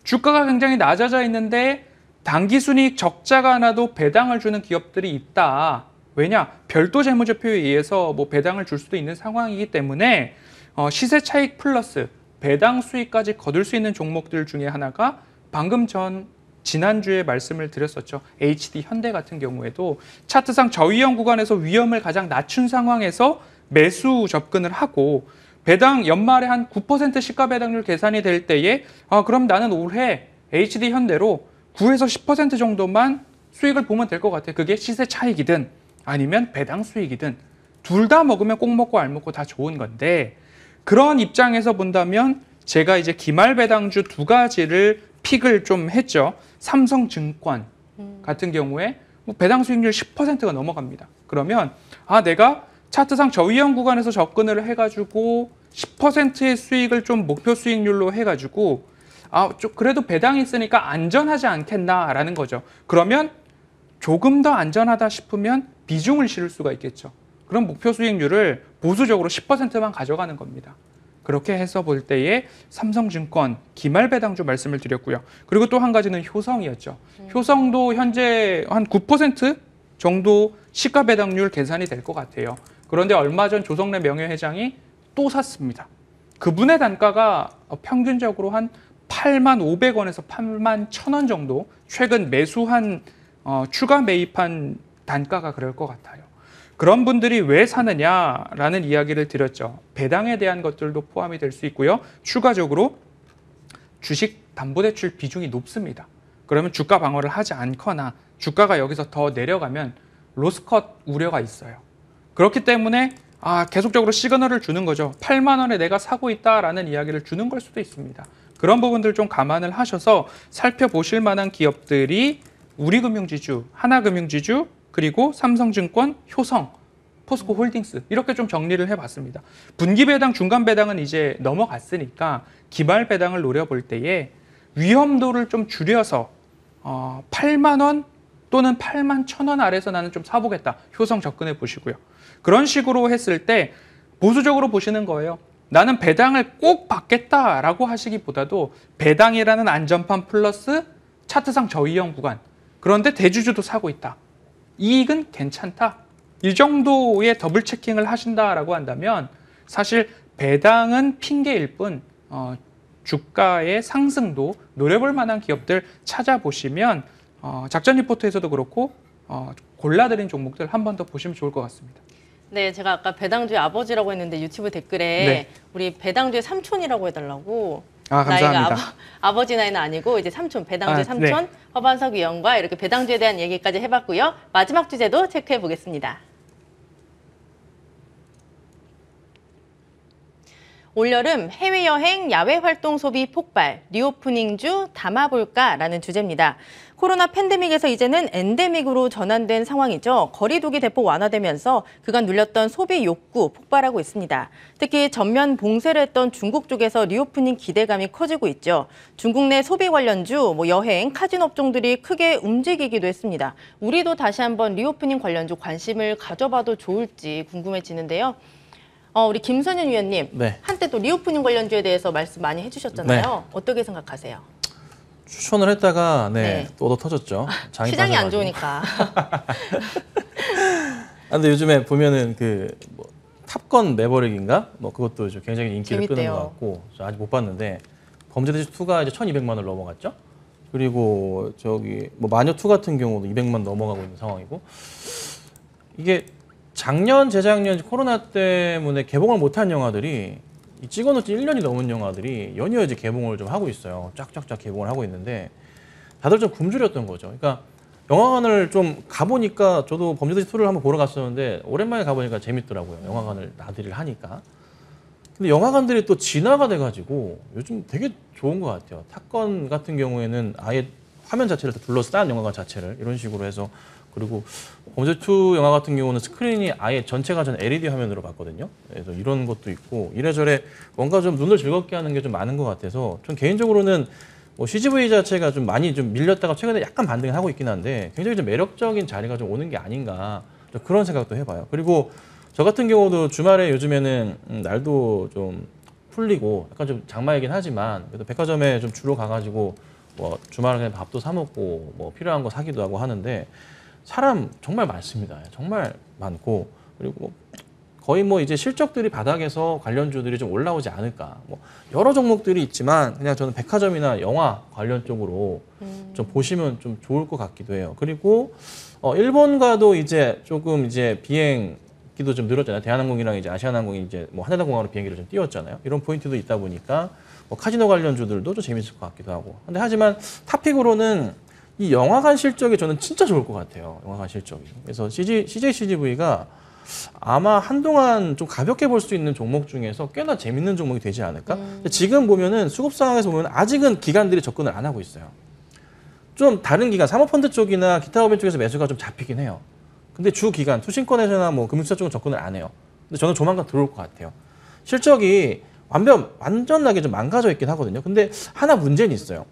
주가가 굉장히 낮아져 있는데 당기순이익 적자가 나도 배당을 주는 기업들이 있다. 왜냐? 별도 재무제표에 의해서 뭐 배당을 줄 수도 있는 상황이기 때문에 시세 차익 플러스 배당 수익까지 거둘 수 있는 종목들 중에 하나가 방금 지난주에 말씀을 드렸었죠. HD 현대 같은 경우에도 차트상 저위험 구간에서 위험을 가장 낮춘 상황에서 매수 접근을 하고 배당 연말에 한 9% 시가 배당률 계산이 될 때에 그럼 나는 올해 HD 현대로 9에서 10% 정도만 수익을 보면 될 것 같아. 그게 시세 차익이든 아니면 배당 수익이든 둘 다 먹으면 꼭 먹고 알 먹고 다 좋은 건데 그런 입장에서 본다면 제가 이제 기말 배당주 두 가지를 픽을 좀 했죠. 삼성증권 같은 경우에 뭐 배당 수익률 10%가 넘어갑니다. 그러면 내가 차트상 저위험 구간에서 접근을 해가지고 10%의 수익을 좀 목표 수익률로 해가지고 좀 그래도 배당이 있으니까 안전하지 않겠나라는 거죠. 그러면 조금 더 안전하다 싶으면 비중을 실을 수가 있겠죠. 그럼 목표 수익률을 보수적으로 10%만 가져가는 겁니다. 그렇게 해서 볼 때에 삼성증권 기말 배당주 말씀을 드렸고요. 그리고 또 한 가지는 효성이었죠. 효성도 현재 한 9% 정도 시가 배당률 계산이 될 것 같아요. 그런데 얼마 전 조성래 명예회장이 또 샀습니다. 그분의 단가가 평균적으로 한 8만 500원에서 8만 1000원 정도 최근 매수한 추가 매입한 단가가 그럴 것 같아요. 그런 분들이 왜 사느냐라는 이야기를 드렸죠. 배당에 대한 것들도 포함이 될 수 있고요. 추가적으로 주식담보대출 비중이 높습니다. 그러면 주가 방어를 하지 않거나 주가가 여기서 더 내려가면 로스컷 우려가 있어요. 그렇기 때문에 계속적으로 시그널을 주는 거죠. 8만 원에 내가 사고 있다라는 이야기를 주는 걸 수도 있습니다. 그런 부분들 좀 감안을 하셔서 살펴보실 만한 기업들이 우리금융지주, 하나금융지주, 그리고 삼성증권, 효성, 포스코홀딩스 이렇게 좀 정리를 해봤습니다. 분기배당, 중간배당은 이제 넘어갔으니까 기말배당을 노려볼 때에 위험도를 좀 줄여서 8만 원 또는 8만 1000원 아래에서 나는 좀 사보겠다. 효성 접근해 보시고요. 그런 식으로 했을 때 보수적으로 보시는 거예요. 나는 배당을 꼭 받겠다라고 하시기보다도 배당이라는 안전판 플러스 차트상 저이형 구간. 그런데 대주주도 사고 있다. 이익은 괜찮다. 이 정도의 더블 체킹을 하신다라고 한다면 사실 배당은 핑계일 뿐 주가의 상승도 노려볼 만한 기업들 찾아보시면 작전 리포트에서도 그렇고 골라드린 종목들 한 번 더 보시면 좋을 것 같습니다. 네, 제가 아까 배당주의 아버지라고 했는데 유튜브 댓글에 네. 우리 배당주의 삼촌이라고 해달라고. 감사합니다. 나이가 아버지 나이는 아니고 이제 삼촌, 배당주의 삼촌, 네. 허반석 위원과 이렇게 배당주에 대한 얘기까지 해봤고요. 마지막 주제도 체크해 보겠습니다. 올여름 해외여행, 야외활동 소비 폭발, 리오프닝주 담아볼까라는 주제입니다. 코로나 팬데믹에서 이제는 엔데믹으로 전환된 상황이죠. 거리두기 대폭 완화되면서 그간 눌렸던 소비 욕구 폭발하고 있습니다. 특히 전면 봉쇄를 했던 중국 쪽에서 리오프닝 기대감이 커지고 있죠. 중국 내 소비 관련주, 여행, 카지노 업종들이 크게 움직이기도 했습니다. 우리도 다시 한번 리오프닝 관련주 관심을 가져봐도 좋을지 궁금해지는데요. 우리 김선현 위원님, 네. 한때 또 리오프닝 관련주에 대해서 말씀 많이 해주셨잖아요. 네. 어떻게 생각하세요? 추천을 했다가 네. 또 얻어 터졌죠. 시장이 안 좋으니까. 근데 요즘에 보면은 탑건 매버릭인가? 그것도 굉장히 인기를 끄는 재밌대요. 것 같고 아직 못 봤는데 범죄도시 2가 이제 1,200만 원을 넘어갔죠. 그리고 마녀 2 같은 경우도 200만 넘어가고 있는 상황이고 이게 작년, 재작년 코로나 때문에 개봉을 못한 영화들이 찍어놓은 지 1년이 넘은 영화들이 연이어 이제 개봉을 좀 하고 있어요. 쫙쫙쫙 개봉을 하고 있는데 다들 좀 굶주렸던 거죠. 그러니까 영화관을 좀 가보니까 저도 범죄도시 2를 한번 보러 갔었는데 오랜만에 가보니까 재밌더라고요. 영화관을 나들이를 하니까. 근데 영화관들이 또 진화가 돼가지고 요즘 되게 좋은 것 같아요. 탑건 같은 경우에는 아예 화면 자체를 둘러싼 영화관 자체를 이런 식으로 해서 그리고 범죄2 영화 같은 경우는 스크린이 아예 전체가 전 LED 화면으로 봤거든요. 그래서 이런 것도 있고 이래저래 뭔가 좀 눈을 즐겁게 하는 게 좀 많은 것 같아서 전 개인적으로는 CGV 자체가 좀 많이 좀 밀렸다가 최근에 약간 반등을 하고 있긴 한데 굉장히 좀 매력적인 자리가 좀 오는 게 아닌가 그런 생각도 해봐요. 그리고 저 같은 경우도 주말에 요즘에는 날도 좀 풀리고 약간 좀 장마이긴 하지만 그래도 백화점에 좀 주로 가가지고 주말에 그냥 밥도 사 먹고 필요한 거 사기도 하고 하는데 사람 정말 많습니다. 정말 많고 그리고 거의 이제 실적들이 바닥에서 관련주들이 좀 올라오지 않을까. 여러 종목들이 있지만 그냥 저는 백화점이나 영화 관련 쪽으로 좀 보시면 좀 좋을 것 같기도 해요. 그리고 일본과도 이제 조금 비행기도 좀 늘었잖아요. 대한항공이랑 이제 아시아나항공이 이제 하네다공항으로 비행기를 좀 띄웠잖아요. 이런 포인트도 있다 보니까 카지노 관련주들도 좀 재밌을 것 같기도 하고. 근데 하지만 탑픽으로는 이 영화관 실적이 저는 진짜 좋을 것 같아요. 영화관 실적이. 그래서 CJCGV가 아마 한동안 좀 가볍게 볼 수 있는 종목 중에서 꽤나 재밌는 종목이 되지 않을까? 근데 지금 보면은 수급 상황에서 보면 아직은 기관들이 접근을 안 하고 있어요. 좀 다른 기관, 사모펀드 쪽이나 기타 법인 쪽에서 매수가 좀 잡히긴 해요. 근데 주 기관, 투신권에서나 금융투자 쪽은 접근을 안 해요. 근데 저는 조만간 들어올 것 같아요. 실적이 완전하게 좀 망가져 있긴 하거든요. 근데 하나 문제는 있어요.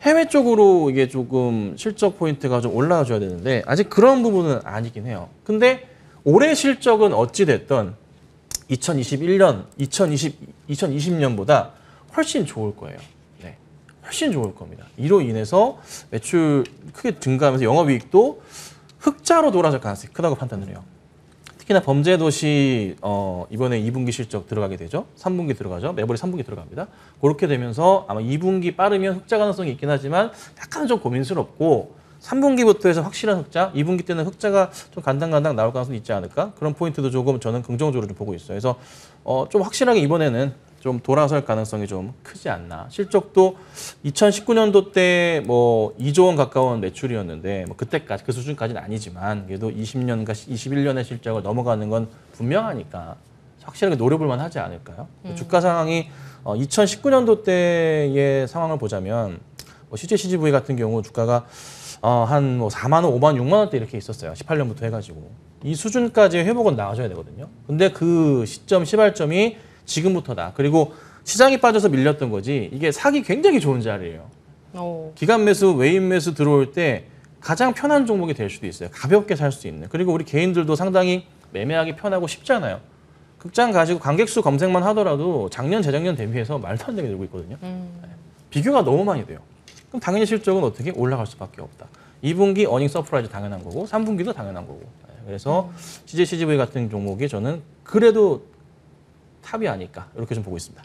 해외 쪽으로 이게 조금 실적 포인트가 좀 올라와줘야 되는데 아직 그런 부분은 아니긴 해요. 근데 올해 실적은 어찌 됐던 2021년, 2020년보다 훨씬 좋을 거예요. 네, 훨씬 좋을 겁니다. 이로 인해서 매출 크게 증가하면서 영업이익도 흑자로 돌아설 가능성이 크다고 판단을 해요. 특히나 범죄도시 이번에 2분기 실적 들어가게 되죠. 3분기 들어가죠. 매월에 3분기 들어갑니다. 그렇게 되면서 아마 2분기 빠르면 흑자 가능성이 있긴 하지만 약간 좀 고민스럽고 3분기부터 해서 확실한 흑자, 2분기 때는 흑자가 좀 간당간당 나올 가능성이 있지 않을까? 그런 포인트도 조금 저는 긍정적으로 좀 보고 있어요. 그래서 좀 확실하게 이번에는 좀 돌아설 가능성이 좀 크지 않나. 실적도 2019년도 때 뭐 2조 원 가까운 매출이었는데 뭐 그때까지 그 수준까지는 아니지만 그래도 20년과 21년의 실적을 넘어가는 건 분명하니까 확실하게 노려볼 만하지 않을까요? 주가 상황이 2019년도 때의 상황을 보자면 뭐 CJ CGV 같은 경우 주가가 한 뭐 4만 원, 5만 원, 6만 원대 이렇게 있었어요. 18년부터 해가지고 이 수준까지 회복은 나와줘야 되거든요. 근데 그 시점 시발점이 지금부터다. 그리고 시장이 빠져서 밀렸던 거지 이게 사기 굉장히 좋은 자리예요. 기간 매수, 외인 매수 들어올 때 가장 편한 종목이 될 수도 있어요. 가볍게 살 수 있는. 그리고 우리 개인들도 상당히 매매하기 편하고 쉽잖아요. 극장 가지고 관객수 검색만 하더라도 작년, 재작년 대비해서 말도 안 되게 늘고 있거든요. 비교가 너무 많이 돼요. 그럼 당연히 실적은 어떻게 올라갈 수밖에 없다. 2분기 어닝 서프라이즈 당연한 거고 3분기도 당연한 거고. 그래서 CJ CGV 같은 종목이 저는 그래도 탑이 아닐까 이렇게 좀 보고 있습니다.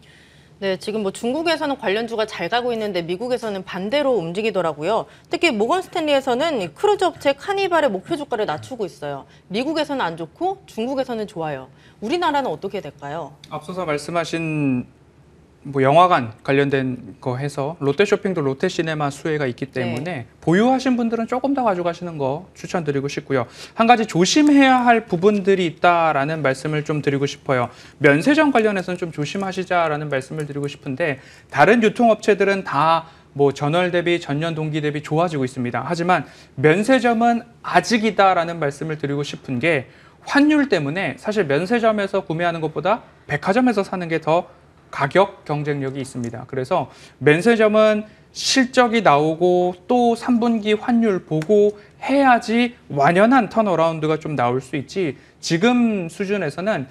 네, 지금 뭐 중국에서는 관련주가 잘 가고 있는데 미국에서는 반대로 움직이더라고요. 특히 모건 스탠리에서는 크루즈 업체 카니발의 목표 주가를 낮추고 있어요. 미국에서는 안 좋고 중국에서는 좋아요. 우리나라는 어떻게 될까요? 앞서서 말씀하신 뭐 영화관 관련된 거 해서 롯데쇼핑도 롯데시네마 수혜가 있기 때문에 네. 보유하신 분들은 조금 더 가져가시는 거 추천드리고 싶고요. 한 가지 조심해야 할 부분들이 있다라는 말씀을 좀 드리고 싶어요. 면세점 관련해서는 좀 조심하시자라는 말씀을 드리고 싶은데 다른 유통업체들은 다 뭐 전월 대비 전년 동기 대비 좋아지고 있습니다. 하지만 면세점은 아직이다라는 말씀을 드리고 싶은 게 환율 때문에 사실 면세점에서 구매하는 것보다 백화점에서 사는 게 더 가격 경쟁력이 있습니다. 그래서 면세점은 실적이 나오고 또 3분기 환율 보고 해야지 완연한 턴어라운드가 좀 나올 수 있지 지금 수준에서는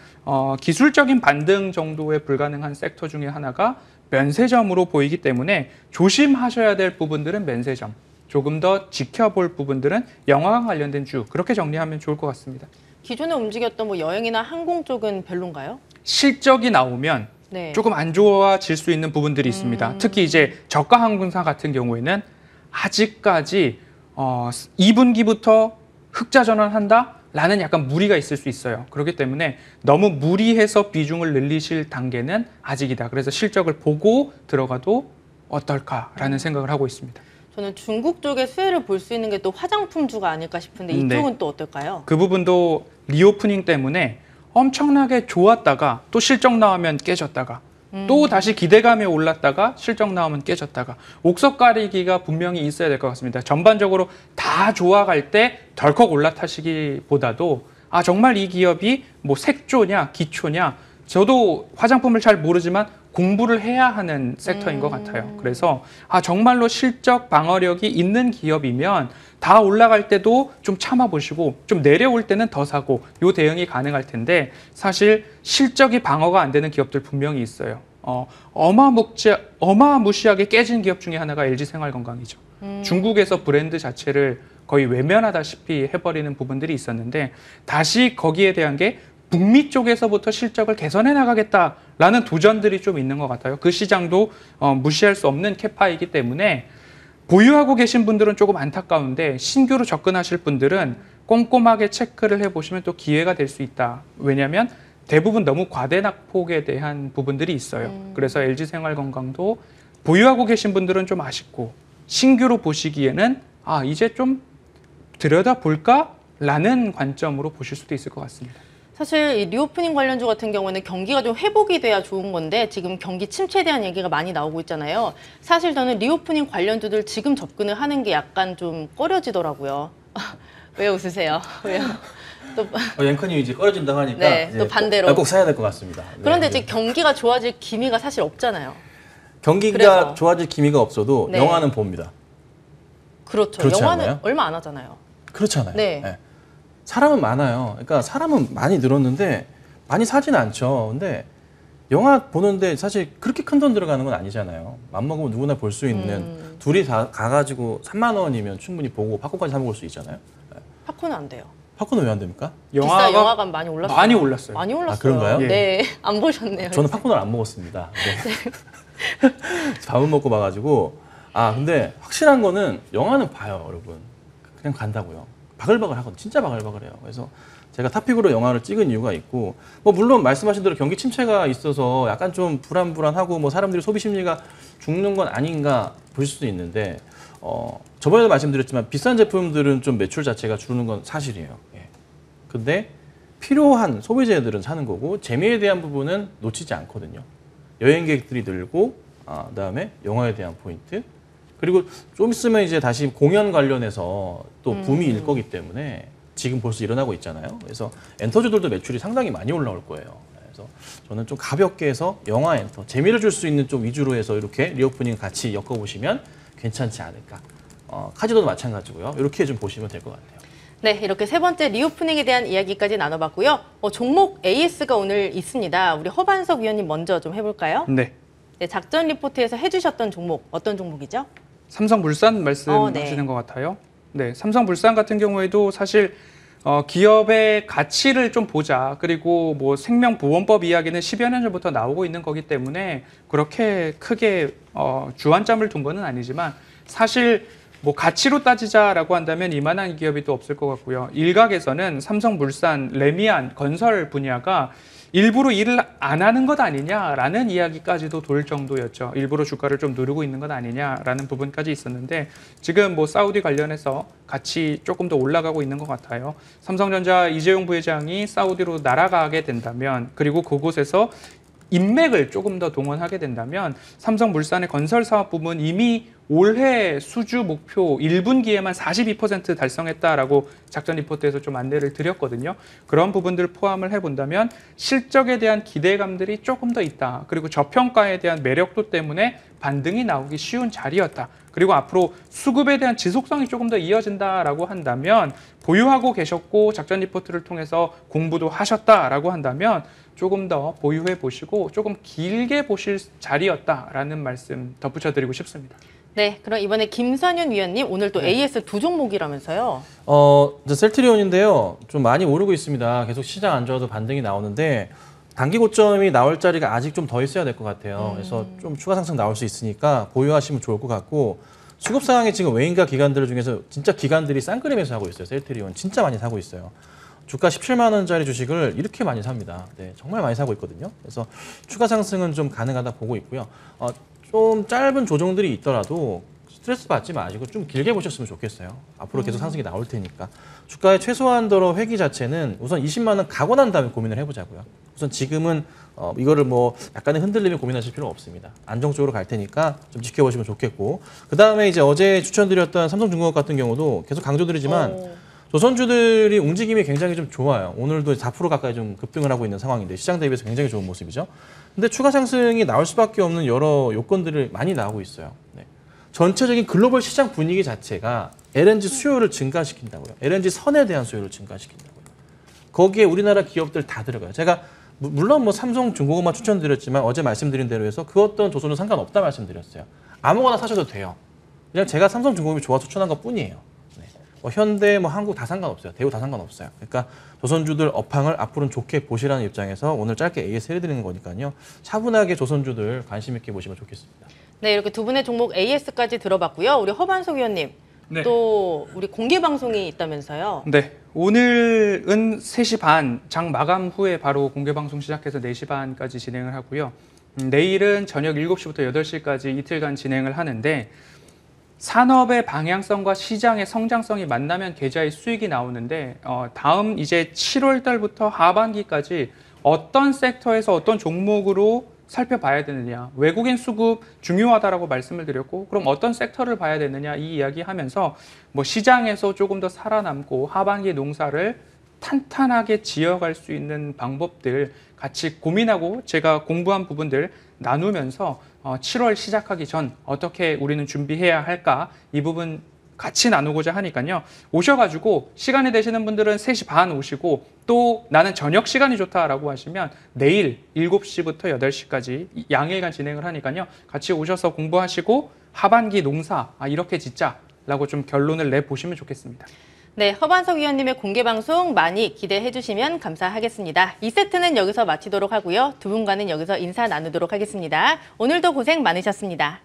기술적인 반등 정도에 불가능한 섹터 중에 하나가 면세점으로 보이기 때문에 조심하셔야 될 부분들은 면세점, 조금 더 지켜볼 부분들은 영화관 관련된 주 그렇게 정리하면 좋을 것 같습니다. 기존에 움직였던 뭐 여행이나 항공 쪽은 별론가요? 실적이 나오면 네. 조금 안 좋아질 수 있는 부분들이 있습니다. 특히 이제 저가 항공사 같은 경우에는 아직까지 2분기부터 흑자 전환한다라는 약간 무리가 있을 수 있어요. 그렇기 때문에 너무 무리해서 비중을 늘리실 단계는 아직이다. 그래서 실적을 보고 들어가도 어떨까라는 생각을 하고 있습니다. 저는 중국 쪽에 수혜를 볼 수 있는 게 또 화장품주가 아닐까 싶은데 이쪽은 네. 또 어떨까요? 그 부분도 리오프닝 때문에 엄청나게 좋았다가 또 실적 나오면 깨졌다가 또 다시 기대감이 올랐다가 실적 나오면 깨졌다가 옥석 가리기가 분명히 있어야 될 것 같습니다. 전반적으로 다 좋아갈 때 덜컥 올라타시기보다도 아 정말 이 기업이 뭐 색조냐 기초냐 저도 화장품을 잘 모르지만 공부를 해야 하는 섹터인 것 같아요. 그래서 아 정말로 실적 방어력이 있는 기업이면 다 올라갈 때도 좀 참아보시고 좀 내려올 때는 더 사고 요 대응이 가능할 텐데 사실 실적이 방어가 안 되는 기업들 분명히 있어요. 어마무시하게 깨진 기업 중에 하나가 LG생활건강이죠. 중국에서 브랜드 자체를 거의 외면하다시피 해버리는 부분들이 있었는데 다시 거기에 대한 게 북미 쪽에서부터 실적을 개선해 나가겠다라는 도전들이 좀 있는 것 같아요. 그 시장도 무시할 수 없는 캐파이기 때문에 보유하고 계신 분들은 조금 안타까운데 신규로 접근하실 분들은 꼼꼼하게 체크를 해보시면 또 기회가 될 수 있다. 왜냐하면 대부분 너무 과대 낙폭에 대한 부분들이 있어요. 그래서 LG생활건강도 보유하고 계신 분들은 좀 아쉽고 신규로 보시기에는 아 이제 좀 들여다볼까라는 관점으로 보실 수도 있을 것 같습니다. 사실 이 리오프닝 관련주 같은 경우는 경기가 좀 회복이 돼야 좋은 건데 지금 경기 침체에 대한 얘기가 많이 나오고 있잖아요. 사실 저는 리오프닝 관련주들 지금 접근을 하는 게 약간 좀 꺼려지더라고요. 왜 웃으세요? 왜요? 앵커님 이제 꺼려진다고 하니까 네, 또 반대로. 꼭 사야 될 것 같습니다. 그런데 네. 이제 경기가 좋아질 기미가 사실 없잖아요. 경기가 그래서. 좋아질 기미가 없어도 네. 영화는 봅니다. 그렇죠. 그렇지 영화는 않나요? 얼마 안 하잖아요. 그렇잖아요. 네. 네. 사람은 많아요. 그러니까 사람은 많이 늘었는데 많이 사진 않죠. 근데 영화 보는데 사실 그렇게 큰 돈 들어가는 건 아니잖아요. 맘먹으면 누구나 볼 수 있는 둘이 다 가가지고 3만 원이면 충분히 보고 팝콘까지 사 먹을 수 있잖아요. 팝콘은 안 돼요. 팝콘은 왜 안 됩니까? 비싸 영화관 많이 올랐어요. 많이 올랐어요. 많이 올랐어요. 아, 그런가요? 예. 네, 안 보셨네요. 저는 팝콘을 안 먹었습니다. 네. 밥은 먹고 봐가지고 근데 확실한 거는 영화는 봐요, 여러분. 그냥 간다고요. 바글바글 하거든. 진짜 바글바글해요. 그래서 제가 탑픽으로 영화를 찍은 이유가 있고, 뭐 물론 말씀하신 대로 경기 침체가 있어서 약간 좀 불안불안하고 뭐 사람들이 소비 심리가 죽는 건 아닌가 보실 수도 있는데, 저번에도 말씀드렸지만 비싼 제품들은 좀 매출 자체가 줄는 건 사실이에요. 예. 근데 필요한 소비재들은 사는 거고 재미에 대한 부분은 놓치지 않거든요. 여행객들이 늘고, 그다음에 영화에 대한 포인트. 그리고 좀 있으면 이제 다시 공연 관련해서 또 붐이 일 거기 때문에 지금 벌써 일어나고 있잖아요. 그래서 엔터주들도 매출이 상당히 많이 올라올 거예요. 그래서 저는 좀 가볍게 해서 영화 엔터, 재미를 줄 수 있는 쪽 위주로 해서 이렇게 리오프닝 같이 엮어보시면 괜찮지 않을까. 카지노도 마찬가지고요. 이렇게 좀 보시면 될 것 같아요. 네, 이렇게 세 번째 리오프닝에 대한 이야기까지 나눠봤고요. 종목 AS가 오늘 있습니다. 우리 허반석 위원님 먼저 좀 해볼까요? 네. 네, 작전 리포트에서 해주셨던 종목 어떤 종목이죠? 삼성물산 말씀하시는 네. 것 같아요. 네, 삼성물산 같은 경우에도 사실 기업의 가치를 좀 보자. 그리고 뭐 생명보험법 이야기는 10여 년 전부터 나오고 있는 거기 때문에 그렇게 크게 주안점을 둔 거는 아니지만 사실 뭐 가치로 따지자라고 한다면 이만한 기업이 또 없을 것 같고요. 일각에서는 삼성물산, 레미안, 건설 분야가 일부러 일을 안 하는 것 아니냐라는 이야기까지도 돌 정도였죠. 일부러 주가를 좀 누르고 있는 것 아니냐라는 부분까지 있었는데 지금 뭐 사우디 관련해서 같이 조금 더 올라가고 있는 것 같아요. 삼성전자 이재용 부회장이 사우디로 날아가게 된다면 그리고 그곳에서 인맥을 조금 더 동원하게 된다면 삼성물산의 건설 사업 부문 이미 올해 수주 목표 1분기에만 42% 달성했다라고 작전 리포트에서 좀 안내를 드렸거든요. 그런 부분들 포함을 해본다면 실적에 대한 기대감들이 조금 더 있다. 그리고 저평가에 대한 매력도 때문에 반등이 나오기 쉬운 자리였다. 그리고 앞으로 수급에 대한 지속성이 조금 더 이어진다라고 한다면 보유하고 계셨고 작전 리포트를 통해서 공부도 하셨다라고 한다면 조금 더 보유해 보시고 조금 길게 보실 자리였다라는 말씀 덧붙여 드리고 싶습니다. 네, 그럼 이번에 김선윤 위원님 오늘 또 AS 두 종목이라면서요? 이제 셀트리온인데요. 좀 많이 오르고 있습니다. 계속 시장 안 좋아도 반등이 나오는데 단기 고점이 나올 자리가 아직 좀 더 있어야 될 것 같아요. 그래서 좀 추가 상승 나올 수 있으니까 보유하시면 좋을 것 같고 수급 상황이 지금 외인가 기관들 중에서 진짜 기관들이 싼그림에서 하고 있어요. 셀트리온 진짜 많이 사고 있어요. 주가 17만 원짜리 주식을 이렇게 많이 삽니다. 네, 정말 많이 사고 있거든요. 그래서 추가 상승은 좀 가능하다 보고 있고요. 좀 짧은 조정들이 있더라도 스트레스 받지 마시고 좀 길게 보셨으면 좋겠어요. 앞으로 계속 상승이 나올 테니까. 주가의 최소한도로 회귀 자체는 우선 20만 원 가고 난 다음에 고민을 해보자고요. 우선 지금은 이거를 뭐 약간의 흔들림에 고민하실 필요 없습니다. 안정적으로 갈 테니까 좀 지켜보시면 좋겠고. 그 다음에 이제 어제 추천드렸던 삼성중공업 같은 경우도 계속 강조드리지만 조선주들이 움직임이 굉장히 좀 좋아요. 오늘도 4% 가까이 좀 급등을 하고 있는 상황인데 시장 대비해서 굉장히 좋은 모습이죠. 근데 추가 상승이 나올 수밖에 없는 여러 요건들이 많이 나오고 있어요. 네. 전체적인 글로벌 시장 분위기 자체가 LNG 수요를 증가시킨다고요. LNG 선에 대한 수요를 증가시킨다고요. 거기에 우리나라 기업들 다 들어가요. 제가 물론 뭐 삼성중공업만 추천드렸지만 어제 말씀드린 대로 해서 그 어떤 조선은 상관없다 말씀드렸어요. 아무거나 사셔도 돼요. 그냥 제가 삼성중공업이 좋아 추천한 것 뿐이에요. 현대, 한국 다 상관없어요. 대우 다 상관없어요. 그러니까 조선주들 업황을 앞으로는 좋게 보시라는 입장에서 오늘 짧게 AS 해드리는 거니까요. 차분하게 조선주들 관심 있게 보시면 좋겠습니다. 네, 이렇게 두 분의 종목 AS까지 들어봤고요. 우리 허반석 위원님, 네. 또 우리 공개 방송이 있다면서요? 네, 오늘은 3시 반 장 마감 후에 바로 공개 방송 시작해서 4시 반까지 진행을 하고요. 내일은 저녁 7시부터 8시까지 이틀간 진행을 하는데 산업의 방향성과 시장의 성장성이 만나면 계좌의 수익이 나오는데 다음 이제 7월 달부터 하반기까지 어떤 섹터에서 어떤 종목으로 살펴봐야 되느냐, 외국인 수급 중요하다라고 말씀을 드렸고 그럼 어떤 섹터를 봐야 되느냐 이 이야기 하면서 뭐 시장에서 조금 더 살아남고 하반기 농사를 탄탄하게 지어갈 수 있는 방법들 같이 고민하고 제가 공부한 부분들 나누면서 7월 시작하기 전 어떻게 우리는 준비해야 할까 이 부분 같이 나누고자 하니까요. 오셔가지고 시간이 되시는 분들은 3시 반 오시고 또 나는 저녁 시간이 좋다라고 하시면 내일 7시부터 8시까지 양일간 진행을 하니까요. 같이 오셔서 공부하시고 하반기 농사 이렇게 짓자라고 좀 결론을 내보시면 좋겠습니다. 네, 허반석 위원님의 공개 방송 많이 기대해 주시면 감사하겠습니다. 2세트는 여기서 마치도록 하고요. 두 분과는 여기서 인사 나누도록 하겠습니다. 오늘도 고생 많으셨습니다.